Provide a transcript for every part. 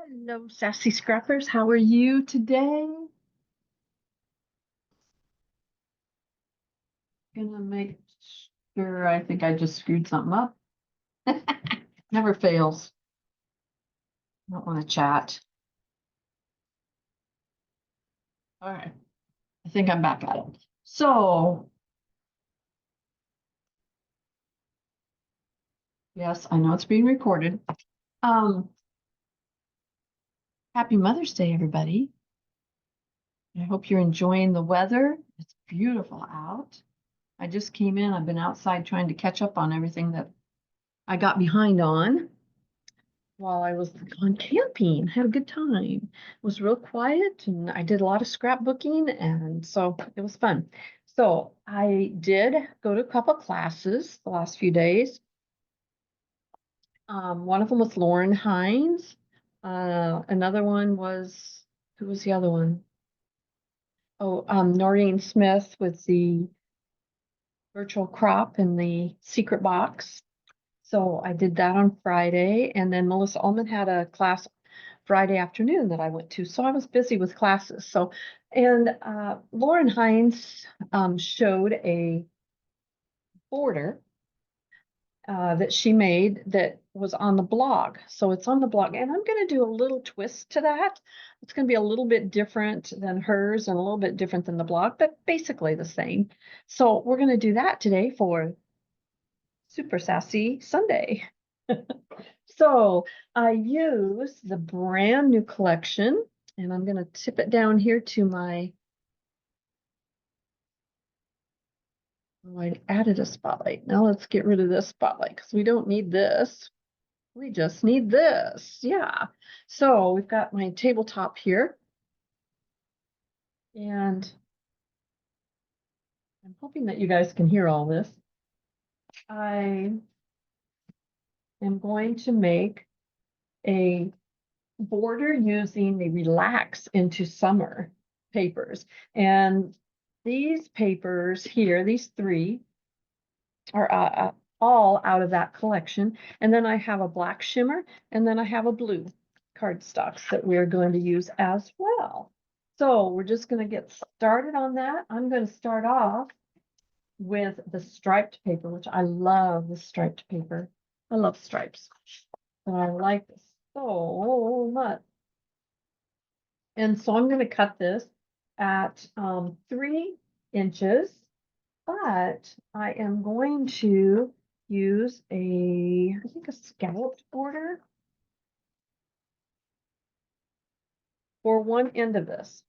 Hello, Sassy Scrappers. How are you today? Gonna make sure I think I just screwed something up. Never fails. Don't want to chat. All right. I think I'm back at it. So, yes, I know it's being recorded. Um, Happy Mother's Day, everybody. I hope you're enjoying the weather. It's beautiful out. I just came in. I've been outside trying to catch up on everything that I got behind on while I was on camping. Had a good time. It was real quiet and I did a lot of scrapbooking, and so it was fun. So I did go to a couple classes the last few days. One of them was Lauren Hines. Another one was, who was the other one? Oh, Noreen Smith with the virtual crop and the secret box. So I did that on Friday, and then Melissa Ullman had a class Friday afternoon that I went to. So I was busy with classes. So, and Lauren Hines showed a border that she made that was on the blog. So it's on the blog, and I'm going to do a little twist to that. It's going to be a little bit different than hers and a little bit different than the blog, but basically the same. So we're going to do that today for Super Sassy Sunday. So I use the brand new collection, and I'm going to tip it down here to my, oh, I added a spotlight. Now let's get rid of this spotlight because we don't need this. We just need this. Yeah. So we've got my tabletop here, and I'm hoping that you guys can hear all this. I am going to make a border using the Relax into Summer papers. And these papers here, these three, are all out of that collection. And then I have a black shimmer, and then I have a blue cardstocks that we're going to use as well. So we're just going to get started on that. I'm going to start off with the striped paper, which I love the striped paper. I love stripes. And I like this so much. And so I'm going to cut this at 3 inches, but I am going to use I think a scalloped border for one end of this.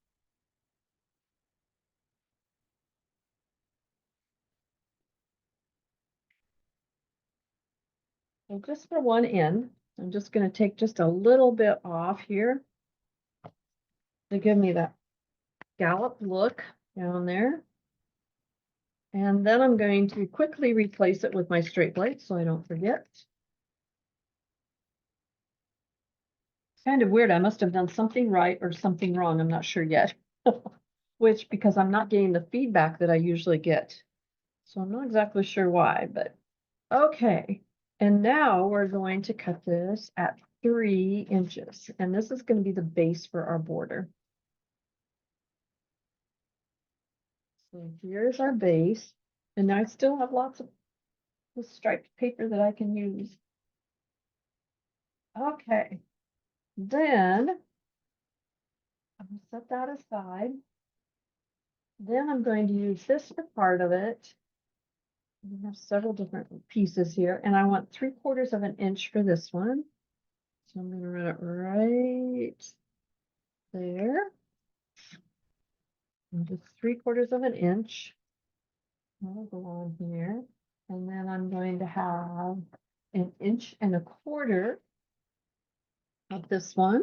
So just for one end, I'm just going to take just a little bit off here to give me that scallop look down there. And then I'm going to quickly replace it with my straight blade so I don't forget. It's kind of weird. I must have done something right or something wrong. I'm not sure yet. Which, because I'm not getting the feedback that I usually get. So I'm not exactly sure why, but okay. And now we're going to cut this at 3 inches. And this is going to be the base for our border. So here's our base. And I still have lots of the striped paper that I can use. Okay. Then I'm going to set that aside. Then I'm going to use this for part of it. We have several different pieces here, and I want 3/4 of an inch for this one. So I'm going to run it right there. And just 3/4 of an inch. That'll go on here. And then I'm going to have 1.25 inches of this one.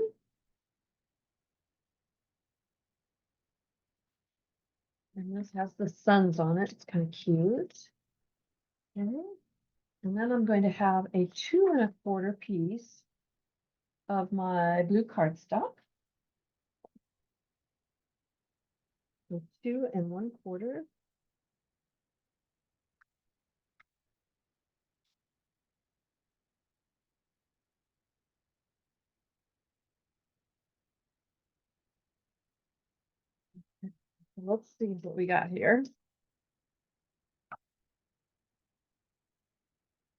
And this has the suns on it. It's kind of cute. Okay. And then I'm going to have a 2.25 piece of my blue cardstock. So 2.25. Let's see what we got here.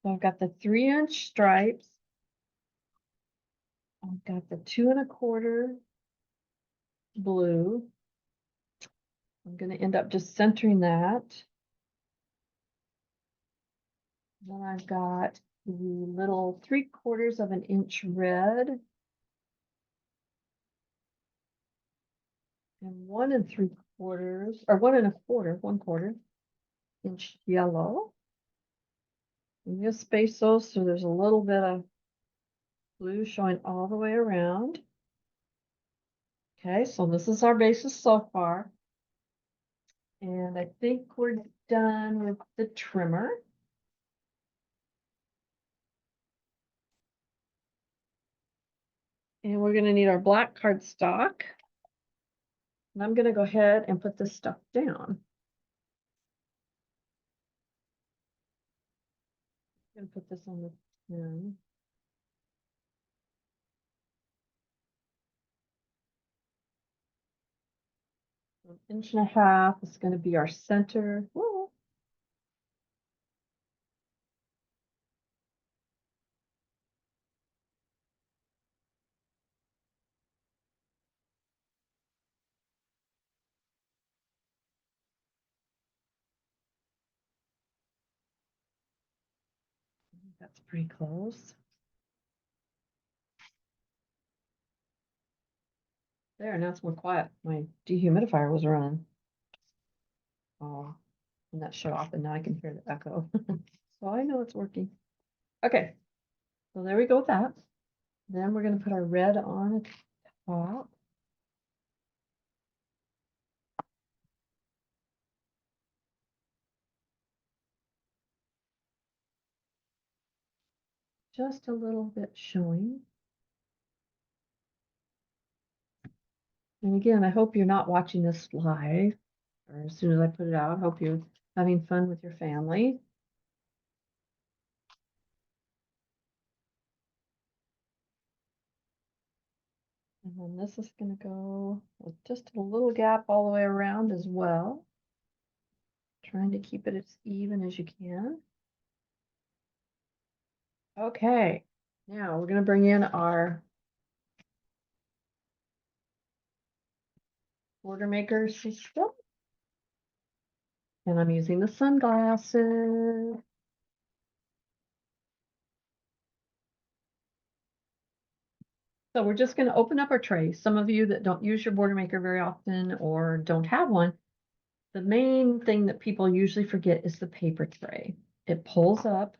So I've got the 3-inch stripes. I've got the 2¼ blue. I'm going to end up just centering that. Then I've got the little 3/4 red. And 1 3/4, or 1 1/4 inch yellow. And just space those so there's a little bit of blue showing all the way around. Okay, so this is our basis so far. And I think we're done with the trimmer. And we're going to need our black cardstock. And I'm going to go ahead and put this stuff down. I'm going to put this on the pen. 1.5 inches is going to be our center. Whoa. That's pretty close. There, now it's more quiet. My dehumidifier was running. Oh, and that shut off, and now I can hear the echo. So I know it's working. Okay, so there we go with that. Then we're going to put our red on the top. Just a little bit showing. And again, I hope you're not watching this live or as soon as I put it out. I hope you're having fun with your family. And then this is going to go with just a little gap all the way around as well. Trying to keep it as even as you can. Okay, now we're going to bring in our border maker system. And I'm using the sunglasses. So we're just going to open up our tray. Some of you that don't use your border maker very often or don't have one, the main thing that people usually forget is the paper tray. It pulls up.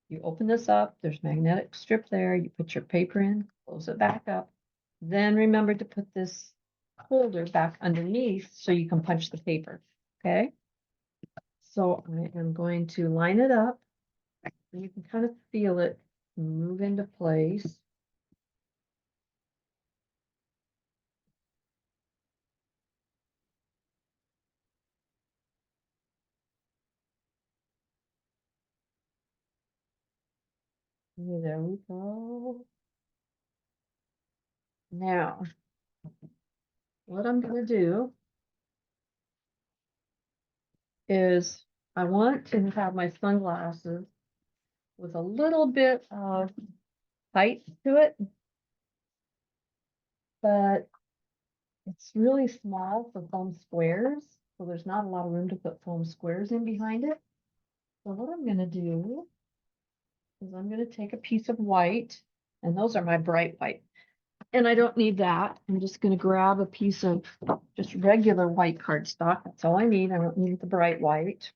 You open this up, there's magnetic strip there. You put your paper in, close it back up. Then remember to put this holder back underneath so you can punch the paper. Okay. So I am going to line it up. You can kind of feel it move into place. There we go. Now, what I'm going to do is I want to have my sunglasses with a little bit of height to it, but it's really small for foam squares, so there's not a lot of room to put foam squares in behind it. So what I'm going to do is I'm going to take a piece of white, and those are my bright white. And I don't need that. I'm just going to grab a piece of just regular white cardstock. That's all I need. I don't need the bright white.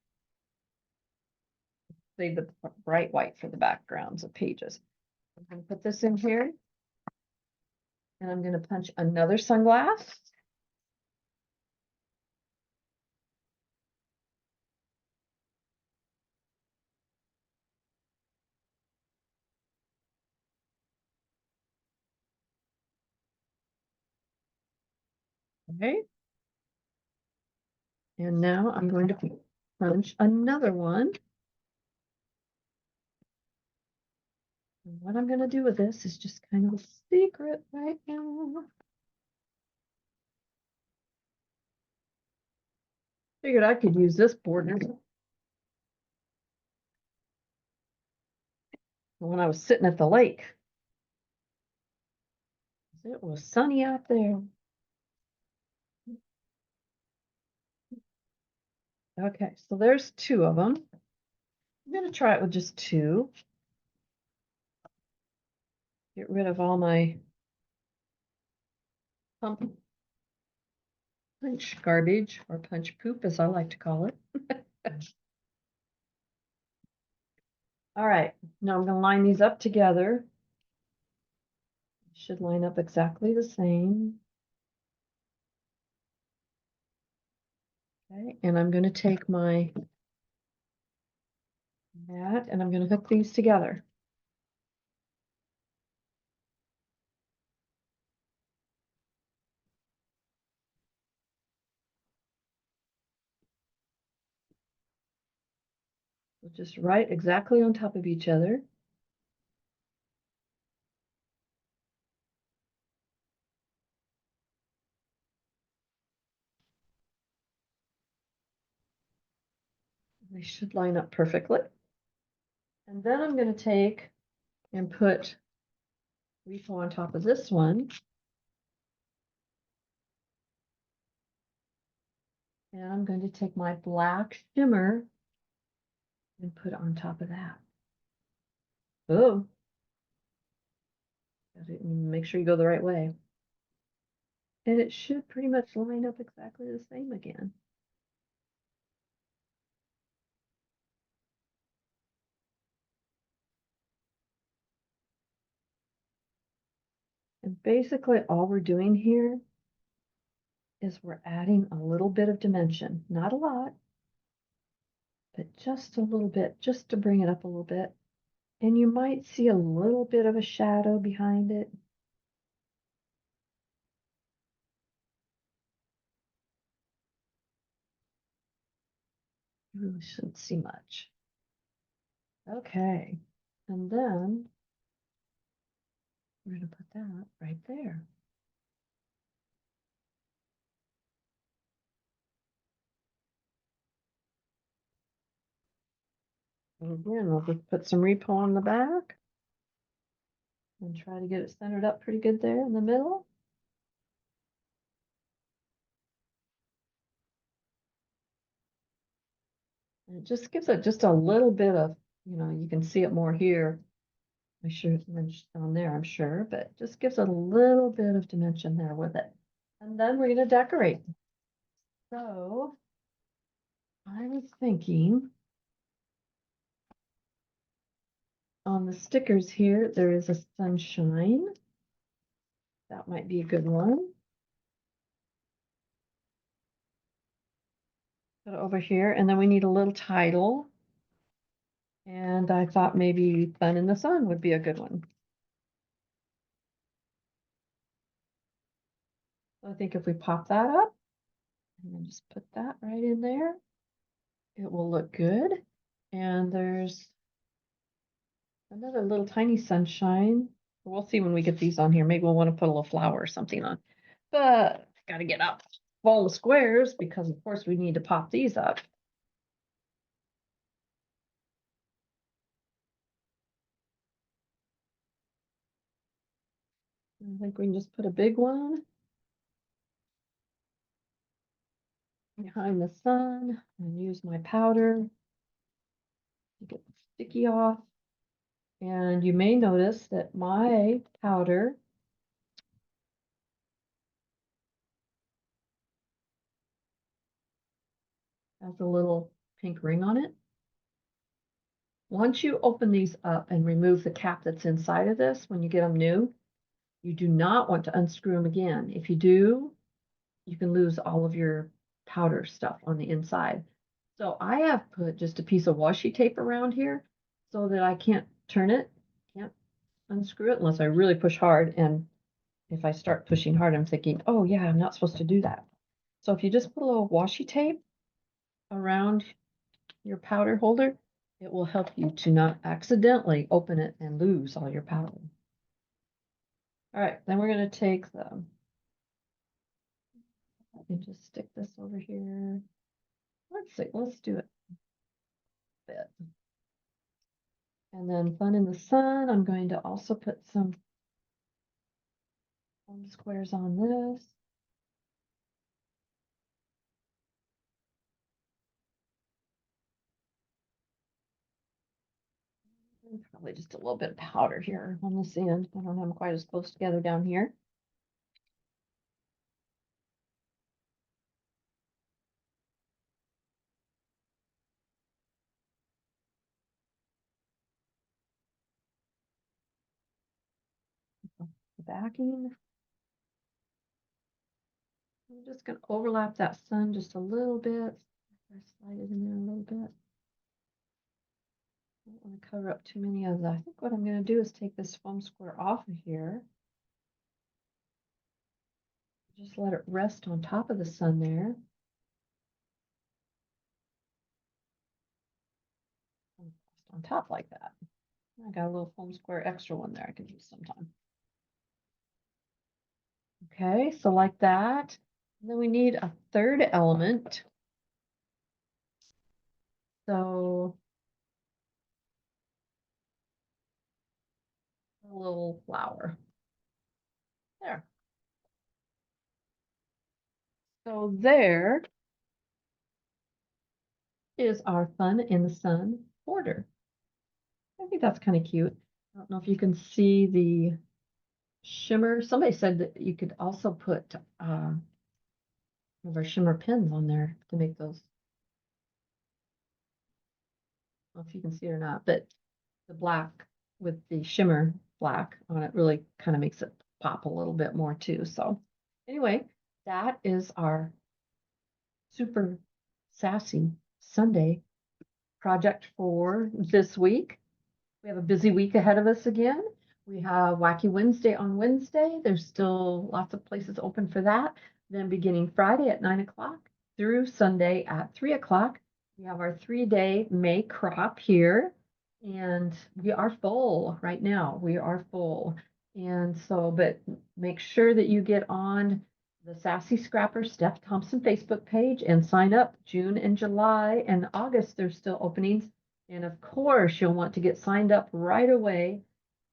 Save the bright white for the backgrounds of pages. I'm going to put this in here. And I'm going to punch another sunglass. Okay. And now I'm going to punch another one. And what I'm going to do with this is just kind of a secret right now. Figured I could use this border when I was sitting at the lake. It was sunny out there. Okay, so there's 2 of them. I'm going to try it with just 2. Get rid of all my punch garbage, or punch poop, as I like to call it. All right, now I'm going to line these up together. Should line up exactly the same. Okay, and I'm going to take my mat and I'm going to hook these together. So just right exactly on top of each other. They should line up perfectly. And then I'm going to take and put refill on top of this one. And I'm going to take my black shimmer and put it on top of that. Oh, make sure you go the right way. And it should pretty much line up exactly the same again. And basically all we're doing here is we're adding a little bit of dimension, not a lot, but just a little bit, just to bring it up a little bit. And you might see a little bit of a shadow behind it. You really shouldn't see much. Okay, and then we're going to put that right there. And again, we'll just put some repo on the back and try to get it centered up pretty good there in the middle. And it just gives it just a little bit of, you can see it more here. I sure on there, I'm sure, but just gives it a little bit of dimension there with it. And then we're going to decorate. So I was thinking on the stickers here, there is a sunshine. That might be a good one. Put it over here, and then we need a little title. And I thought maybe Fun in the Sun would be a good one. So I think if we pop that up and then just put that right in there, it will look good. And there's another little tiny sunshine. We'll see when we get these on here. Maybe we'll want to put a little flower or something on. But I got to get up all the squares because, of course, we need to pop these up. I think we can just put a big one behind the sun and use my powder to get the sticky off. And you may notice that my powder has a little pink ring on it. Once you open these up and remove the cap that's inside of this, when you get them new, you do not want to unscrew them again. If you do, you can lose all of your powder stuff on the inside. So I have put just a piece of washi tape around here so that I can't turn it, can't unscrew it unless I really push hard. And if I start pushing hard, I'm thinking, oh yeah, I'm not supposed to do that. So if you just put a little washi tape around your powder holder, it will help you to not accidentally open it and lose all your powder. All right, then we're going to take them and just stick this over here. let's see, let's do it a bit. And then fun in the sun, I'm going to also put some foam squares on this. And probably just a little bit of powder here on this end. I don't have them quite as close together down here. The backing. I'm just going to overlap that sun just a little bit. Slide it in there a little bit. I don't want to cover up too many of that. I think what I'm going to do is take this foam square off of here. Just let it rest on top of the sun there. On top like that. I got a little foam square extra one there I can use sometime. Okay, so like that. And then we need a third element. So a little flower. There. So there is our fun in the sun border. I think that's kind of cute. I don't know if you can see the shimmer. Somebody said that you could also put one of our shimmer pins on there to make those. I don't know if you can see it or not, but the black with the shimmer black on it really kind of makes it pop a little bit more too. So anyway, that is our super sassy Sunday project for this week. We have a busy week ahead of us again. We have Wacky Wednesday on Wednesday. There's still lots of places open for that. Then beginning Friday at 9 o'clock through Sunday at 3 o'clock, we have our 3-day May crop here. And we are full right now. We are full. And so, but make sure that you get on the Sassy Scrappers Steph Thompson Facebook page and sign up. June and July and August, there's still openings. And of course, you'll want to get signed up right away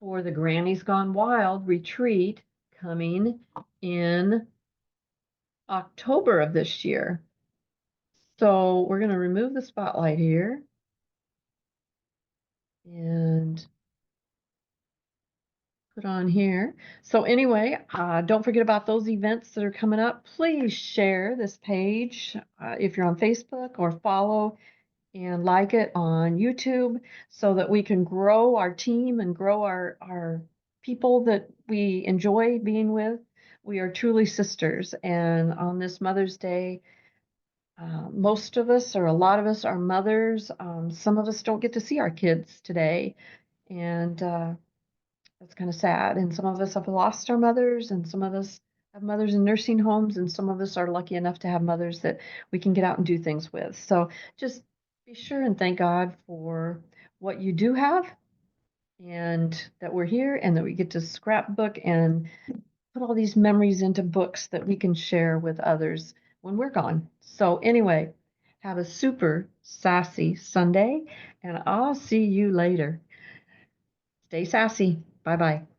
for the Granny's Gone Wild retreat coming in October of this year. So we're going to remove the spotlight here. And put on here. So anyway, don't forget about those events that are coming up. Please share this page if you're on Facebook, or follow and like it on YouTube, so that we can grow our team and grow our people that we enjoy being with. We are truly sisters. And on this Mother's Day, most of us, or a lot of us, are mothers. Some of us don't get to see our kids today. And that's kind of sad. And some of us have lost our mothers, and some of us have mothers in nursing homes, and some of us are lucky enough to have mothers that we can get out and do things with. So just be sure and thank God for what you do have, and that we're here, and that we get to scrapbook and put all these memories into books that we can share with others when we're gone. So anyway, have a super sassy Sunday, and I'll see you later. Stay sassy. Bye-bye.